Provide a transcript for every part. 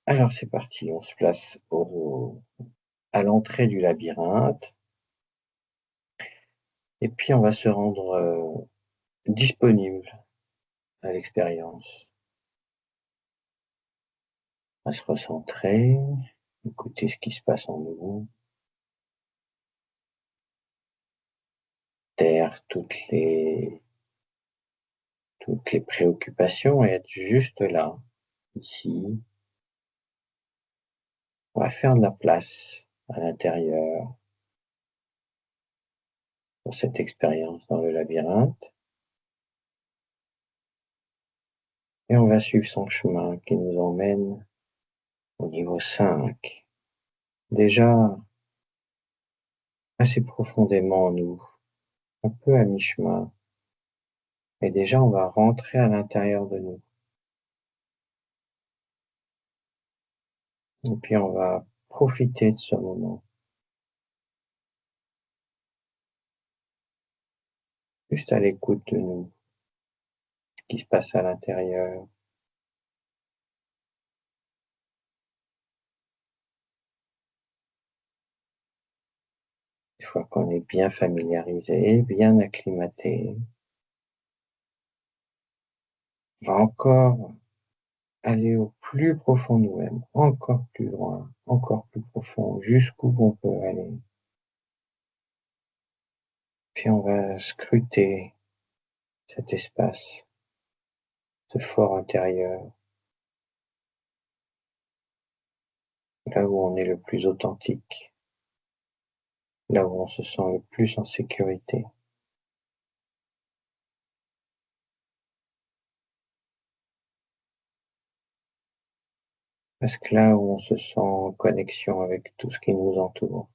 Alors c'est parti, on se place à l'entrée du labyrinthe et puis on va se rendre disponible à l'expérience. On va se recentrer, écouter ce qui se passe en nous, taire toutes les préoccupations et être juste là, ici. On va faire de la place à l'intérieur pour cette expérience dans le labyrinthe et on va suivre son chemin qui nous emmène au niveau 5. Déjà assez profondément en nous, un peu à mi-chemin. Et déjà, on va rentrer à l'intérieur de nous. Et puis, on va profiter de ce moment. Juste à l'écoute de nous, ce qui se passe à l'intérieur. Une fois qu'on est bien familiarisé, bien acclimaté, on va encore aller au plus profond de nous-mêmes, encore plus loin, encore plus profond, jusqu'où on peut aller. Puis on va scruter cet espace, ce fort intérieur, là où on est le plus authentique, là où on se sent le plus en sécurité. Parce que là où on se sent en connexion avec tout ce qui nous entoure.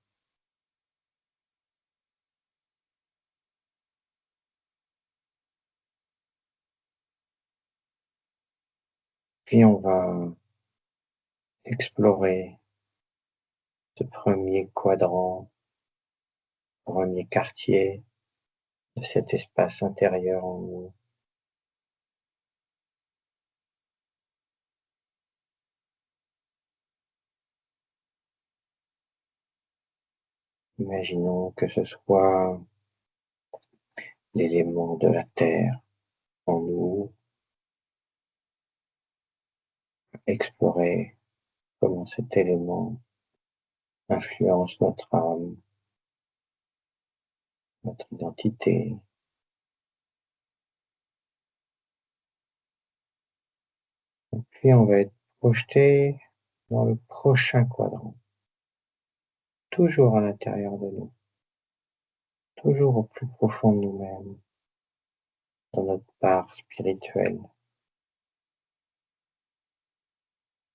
Puis on va explorer ce premier quadrant, premier quartier de cet espace intérieur en nous. Imaginons que ce soit l'élément de la terre en nous, explorer comment cet élément influence notre âme, notre identité. Et puis on va être projeté dans le prochain quadrant, toujours à l'intérieur de nous, toujours au plus profond de nous-mêmes, dans notre part spirituelle.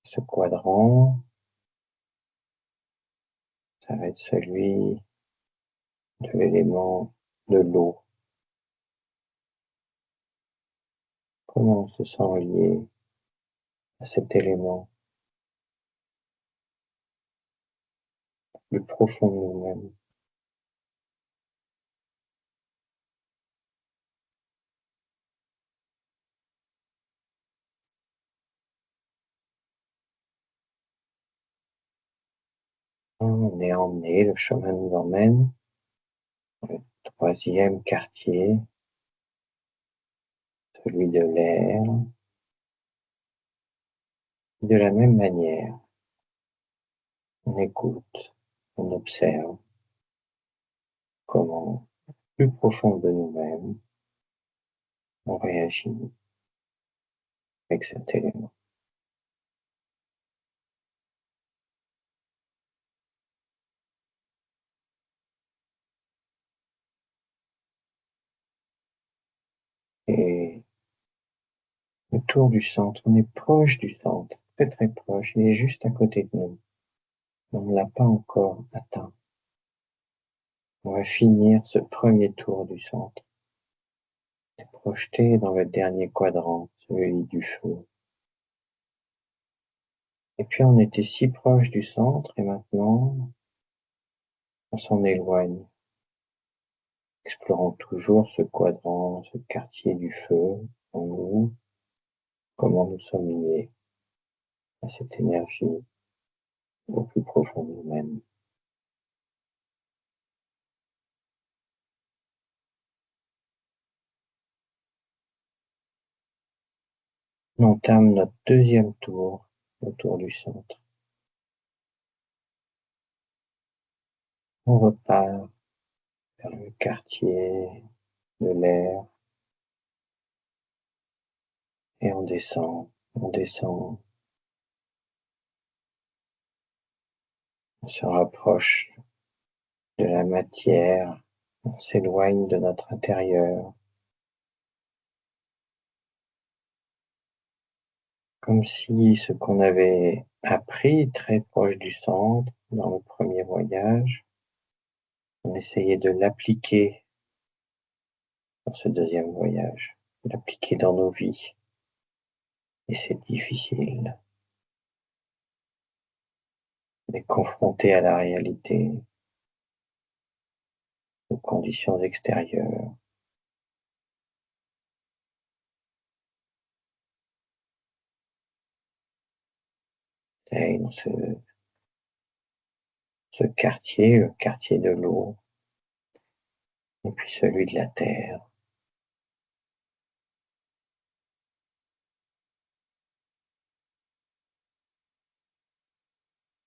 Ce quadrant, ça va être celui de l'élément de l'eau. Comment on se sent lié à cet élément plus profond de nous-mêmes. On est emmené, le chemin nous emmène au troisième quartier, celui de l'air. De la même manière, on écoute, on observe comment, plus profond de nous-mêmes, on réagit avec cet élément. Et le tour du centre, on est proche du centre, très très proche, il est juste à côté de nous. On ne l'a pas encore atteint. On va finir ce premier tour du centre et projeter dans le dernier quadrant, celui du feu. Et puis on était si proche du centre et maintenant on s'en éloigne, explorant toujours ce quadrant, ce quartier du feu en nous, comment nous sommes liés. à cette énergie au plus profond de nous-mêmes. On entame notre deuxième tour autour du centre. On repart vers le quartier de l'air et on descend, on se rapproche de la matière, on s'éloigne de notre intérieur, comme si ce qu'on avait appris très proche du centre dans le premier voyage, on essayait de l'appliquer dans ce deuxième voyage, de l'appliquer dans nos vies. Et c'est difficile. On est confronté à la réalité, aux conditions extérieures. Et dans ce quartier, le quartier de l'eau, et puis celui de la terre.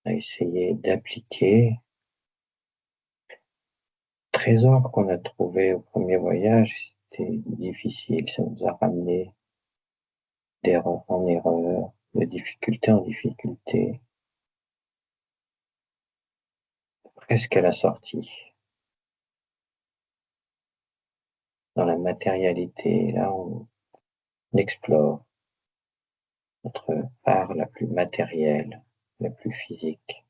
On a essayé d'appliquer le trésor qu'on a trouvé au premier voyage. C'était difficile, ça nous a ramené d'erreur en erreur, de difficulté en difficulté, presque à la sortie. Dans la matérialité, là on explore notre part la plus matérielle, la plus physique,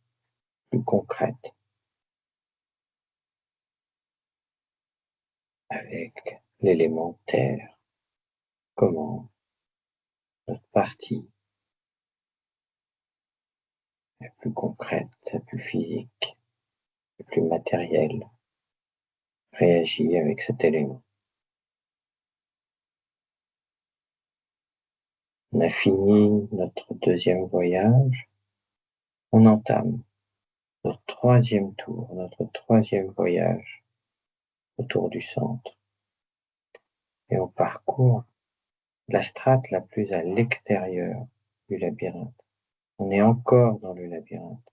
plus concrète, avec l'élément terre. Comment notre partie la plus concrète, la plus physique, la plus matérielle réagit avec cet élément. On a fini notre deuxième voyage, on entame notre troisième tour, notre troisième voyage autour du centre. Et on parcourt la strate la plus à l'extérieur du labyrinthe. On est encore dans le labyrinthe.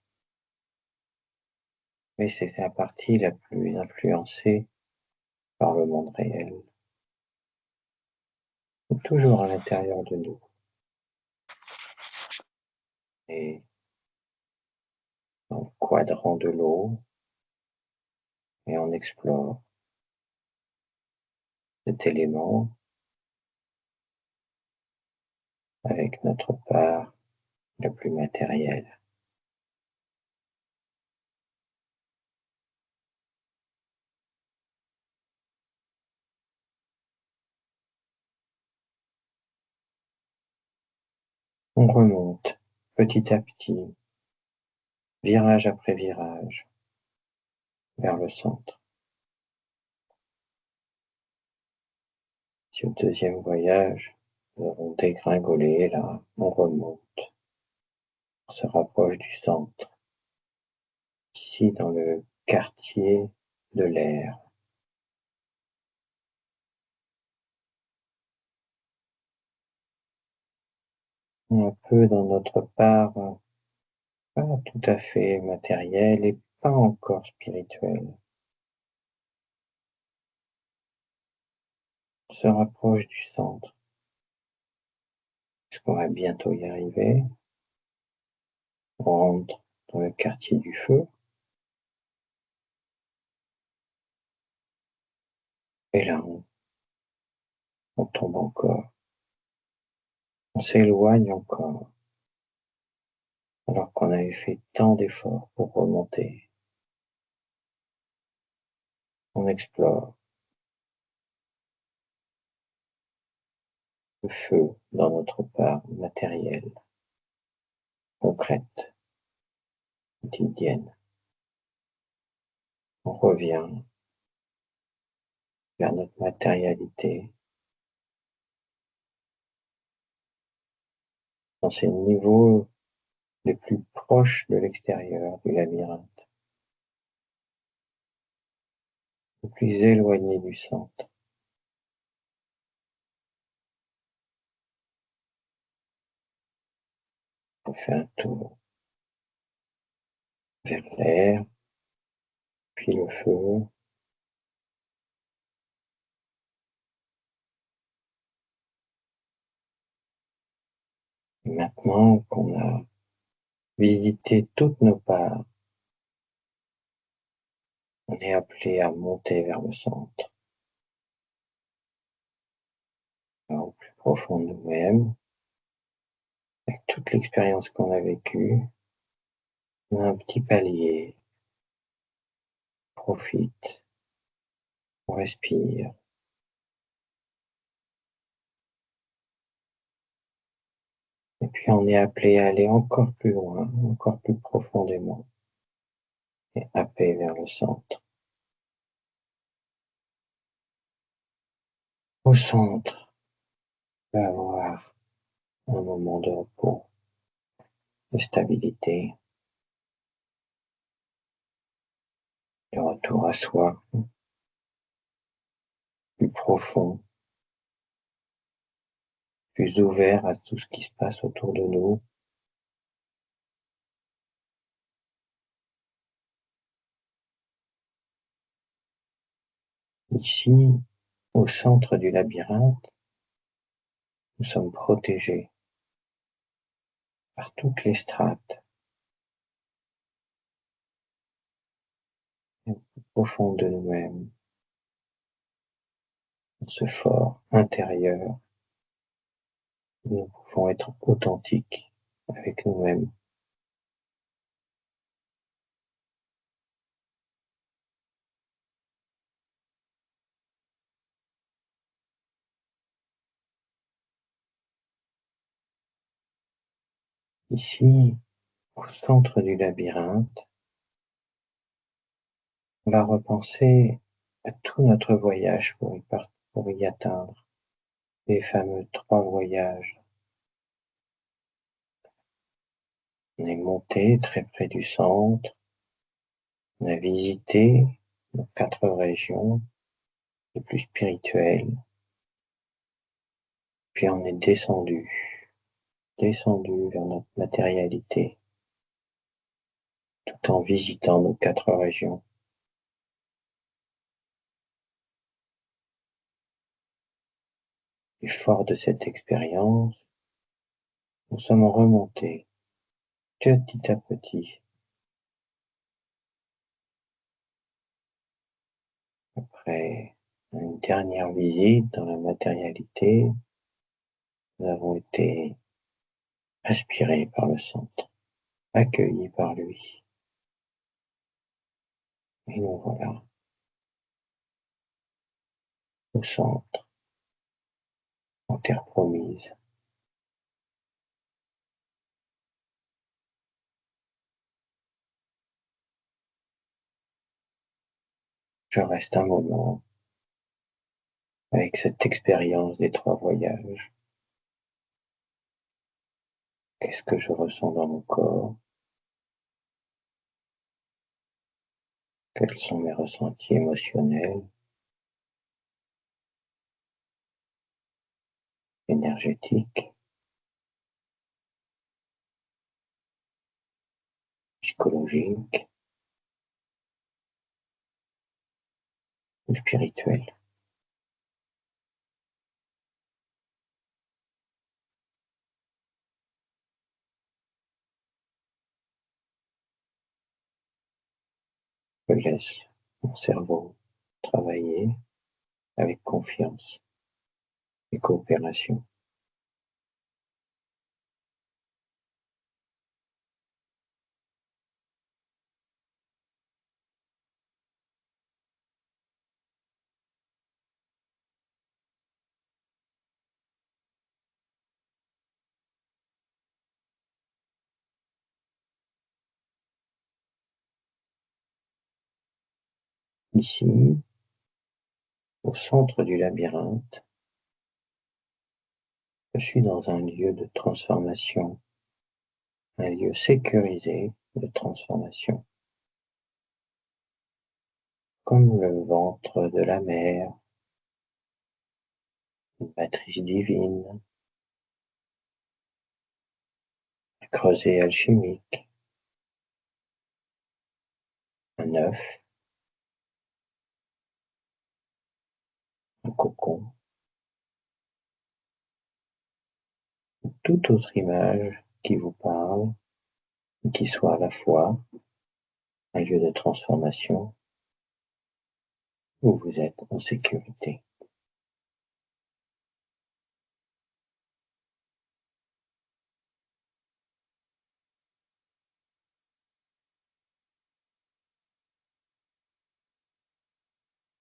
Mais c'est la partie la plus influencée par le monde réel. C'est toujours à l'intérieur de nous. Et dans le quadrant de l'eau, et on explore cet élément avec notre part la plus matérielle. On remonte petit à petit, virage après virage, vers le centre. Si au deuxième voyage, nous avons dégringolé, là, on remonte, on se rapproche du centre. Ici, dans le quartier de l'air. Un peu dans notre part, pas tout à fait matérielle et pas encore spirituelle. On se rapproche du centre. Est-ce qu'on va bientôt y arriver? On rentre dans le quartier du feu. Et là, on tombe encore. On s'éloigne encore. Alors qu'on avait fait tant d'efforts pour remonter. On explore le feu dans notre part matérielle, concrète, quotidienne. On revient vers notre matérialité, dans ces niveaux le plus proche de l'extérieur du labyrinthe, le plus éloigné du centre. On fait un tour vers l'air, puis le feu. Et maintenant qu'on a visité toutes nos parts, on est appelé à monter vers le centre, au plus profond de nous-mêmes. Avec toute l'expérience qu'on a vécue, on a un petit palier. On profite, on respire. Et puis on est appelé à aller encore plus loin, encore plus profondément, et happer vers le centre. Au centre, on va avoir un moment de repos, de stabilité, de retour à soi, plus profond, plus ouvert à tout ce qui se passe autour de nous. Ici, au centre du labyrinthe, nous sommes protégés par toutes les strates. Au plus profond de nous-mêmes, dans ce fort intérieur, nous pouvons être authentiques avec nous-mêmes. Ici, au centre du labyrinthe, on va repenser à tout notre voyage pour y atteindre, les fameux 3 voyages. On est monté très près du centre, on a visité nos 4 régions les plus spirituelles, puis on est descendu vers notre matérialité, tout en visitant nos 4 régions. Et fort de cette expérience, nous sommes remontés petit à petit. Après une dernière visite dans la matérialité, nous avons été aspirés par le centre, accueillis par lui. Et nous voilà au centre, en terre promise. Je reste un moment avec cette expérience des 3 voyages. Qu'est-ce que je ressens dans mon corps? Quels sont mes ressentis émotionnels, énergétiques, psychologiques ou spirituels? Je laisse mon cerveau travailler avec confiance et coopération. Ici, au centre du labyrinthe, je suis dans un lieu de transformation, un lieu sécurisé de transformation, comme le ventre de la mer, une matrice divine, un creuset alchimique, un œuf, un cocon, ou toute autre image qui vous parle, et qui soit à la fois un lieu de transformation où vous êtes en sécurité.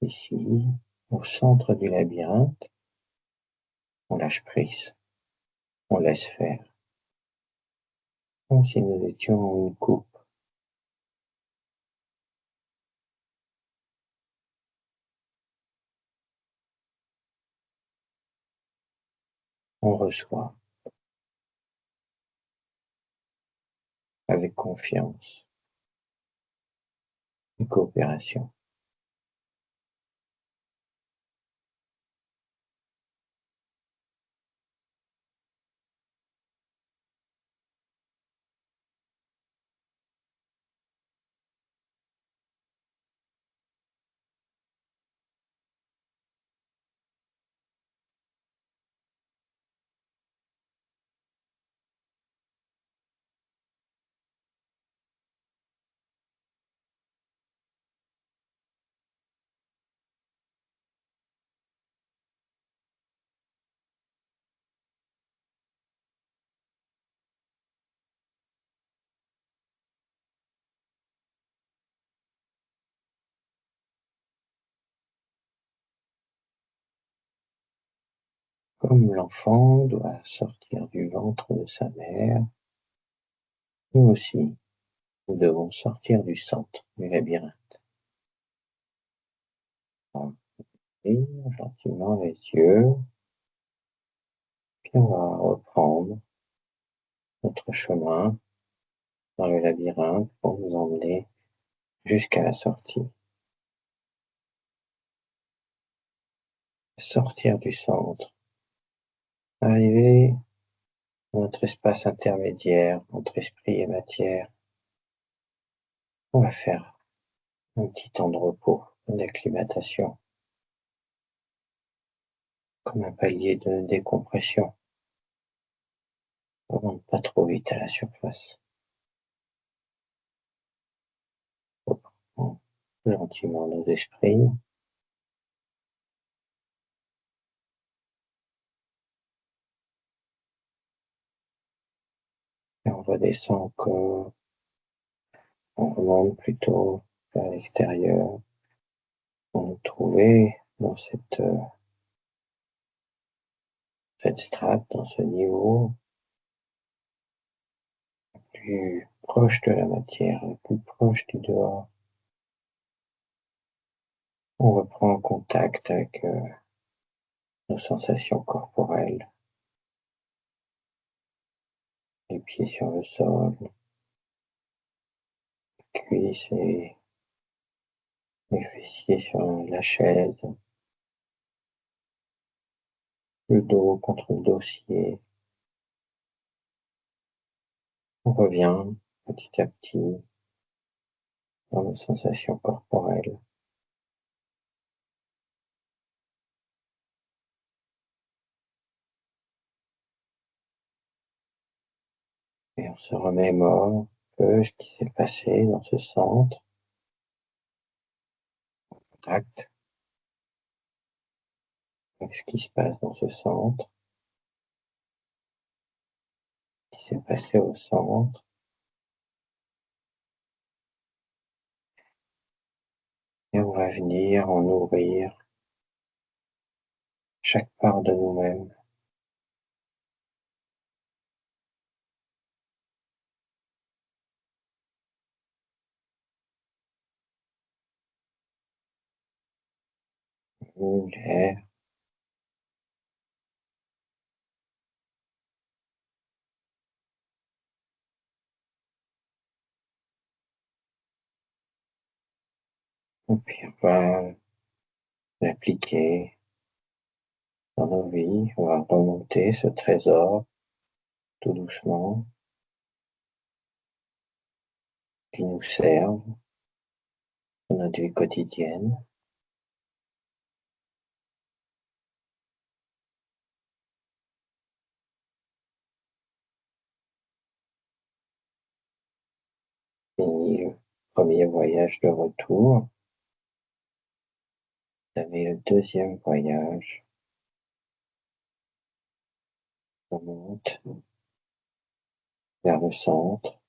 Ici, au centre du labyrinthe, on lâche prise, on laisse faire, comme si nous étions une coupe. On reçoit avec confiance et coopération. Comme l'enfant doit sortir du ventre de sa mère, nous aussi, nous devons sortir du centre du labyrinthe. On ouvre gentiment les yeux, puis on va reprendre notre chemin dans le labyrinthe pour nous emmener jusqu'à la sortie. Sortir du centre, arriver dans notre espace intermédiaire entre esprit et matière. On va faire un petit temps de repos, d'acclimatation, comme un palier de décompression. On ne monte pas trop vite à la surface. On reprend gentiment nos esprits. Et on redescend encore. On remonte plutôt vers l'extérieur. On nous trouver dans cette strate, dans ce niveau, plus proche de la matière, plus proche du dehors. On reprend contact avec nos sensations corporelles, les pieds sur le sol, les cuisses et les fessiers sur la chaise, le dos contre le dossier. On revient petit à petit dans nos sensations corporelles. Et on se remémore un peu ce qui s'est passé dans ce centre. Contact avec ce qui se passe dans ce centre, ce qui s'est passé au centre. Et on va venir en nourrir chaque part de nous-mêmes. L'air, Et puis on va l'appliquer dans nos vies. On va remonter ce trésor tout doucement qui nous serve dans notre vie quotidienne. Fini le premier voyage de retour. Vous avez le deuxième voyage. On monte vers le centre,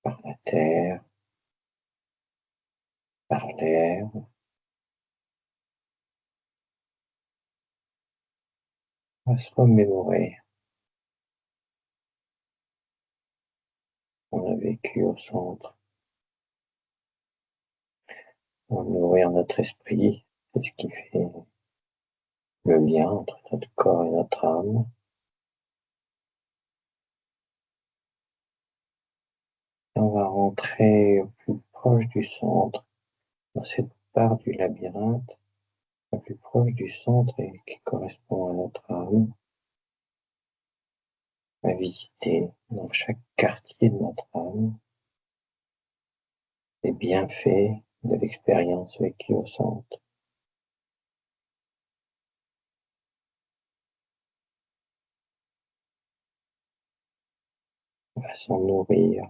par la terre, par l'air. On va se remémorer. On a vécu au centre. On va nourrir notre esprit. C'est ce qui fait le lien entre notre corps et notre âme. Et on va rentrer au plus proche du centre, dans cette part du labyrinthe, la plus proche du centre et qui correspond à notre âme, à visiter dans chaque quartier de notre âme les bienfaits de l'expérience vécue au centre. On va s'en nourrir.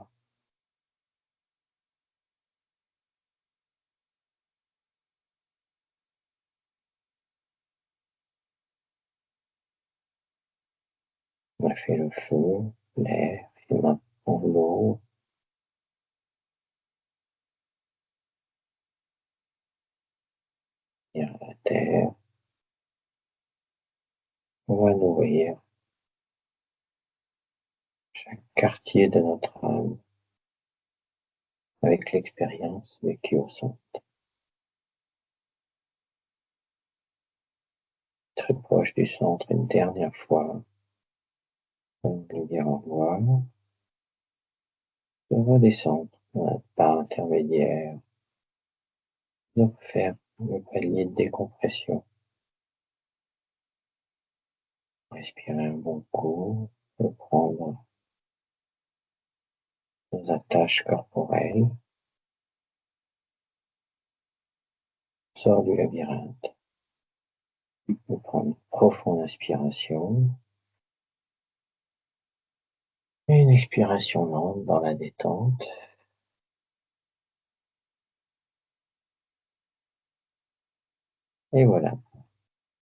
On a fait le feu, l'air et maintenant l'eau. Et à la terre. On va nourrir chaque quartier de notre âme avec l'expérience vécue au centre. Très proche du centre une dernière fois. On va lui dire au revoir. De redescendre dans la part intermédiaire. De refaire le palier de décompression. Respirer un bon coup. Reprendre nos attaches corporelles. Sort du labyrinthe. On prend une profonde inspiration. Et une expiration lente dans la détente. Et voilà.